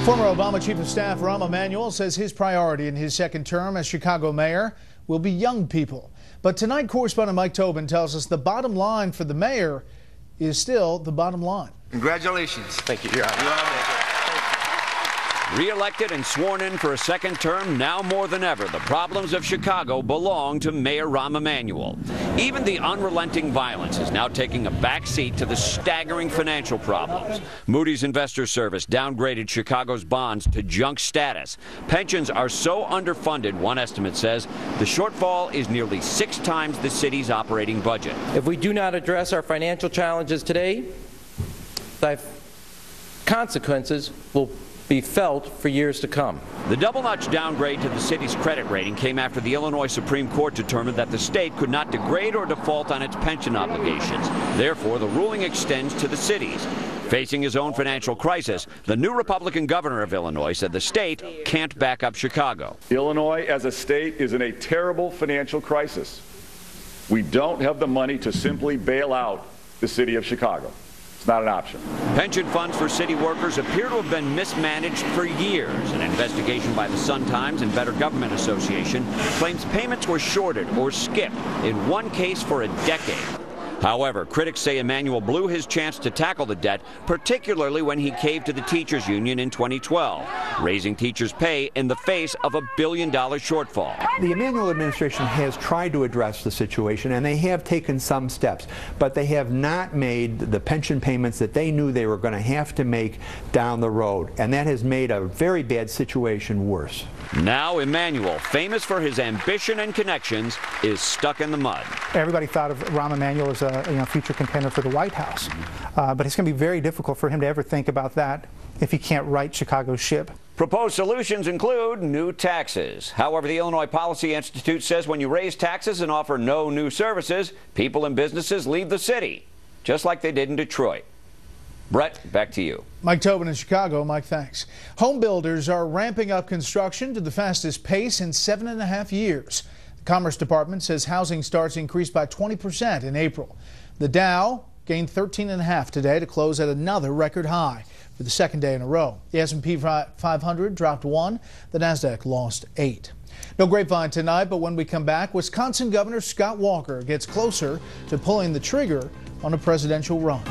Former Obama Chief of Staff Rahm Emanuel says his priority in his second term as Chicago mayor will be young people. But tonight, correspondent Mike Tobin tells us the bottom line for the mayor is still the bottom line. Congratulations. Thank you, Your Honor. Re-elected and sworn in for a second term, now more than ever, the problems of Chicago belong to Mayor Rahm Emanuel. Even the unrelenting violence is now taking a back seat to the staggering financial problems. Moody's Investor Service downgraded Chicago's bonds to junk status. Pensions are so underfunded, one estimate says, the shortfall is nearly 6 times the city's operating budget. If we do not address our financial challenges today, the consequences will be felt for years to come. The double-notch downgrade to the city's credit rating came after the Illinois Supreme Court determined that the state could not degrade or default on its pension obligations. Therefore, the ruling extends to the cities. Facing his own financial crisis, the new Republican governor of Illinois said the state can't back up Chicago. Illinois as a state is in a terrible financial crisis. We don't have the money to simply bail out the city of Chicago. It's not an option. Pension funds for city workers appear to have been mismanaged for years. An investigation by the Sun-Times and Better Government Association claims payments were shorted or skipped, in one case for a decade. However, critics say Emanuel blew his chance to tackle the debt, particularly when he caved to the teachers union in 2012, raising teachers' pay in the face of a $1 billion shortfall. The Emanuel administration has tried to address the situation, and they have taken some steps, but they have not made the pension payments that they knew they were going to have to make down the road, and that has made a very bad situation worse. Now Emanuel, famous for his ambition and connections, is stuck in the mud. Everybody thought of Rahm Emanuel as a future contender for the White House, but it's going to be very difficult for him to ever think about that if he can't right Chicago's ship. Proposed solutions include new taxes. However, the Illinois Policy Institute says when you raise taxes and offer no new services, people and businesses leave the city, just like they did in Detroit. Brett, back to you. Mike Tobin in Chicago. Mike, thanks. Home builders are ramping up construction to the fastest pace in 7.5 years. The Commerce Department says housing starts increased by 20% in April. The Dow gained 13.5 today to close at another record high for the second day in a row. The S&P 500 dropped 1. The Nasdaq lost 8. No grapevine tonight, but when we come back, Wisconsin Governor Scott Walker gets closer to pulling the trigger on a presidential run.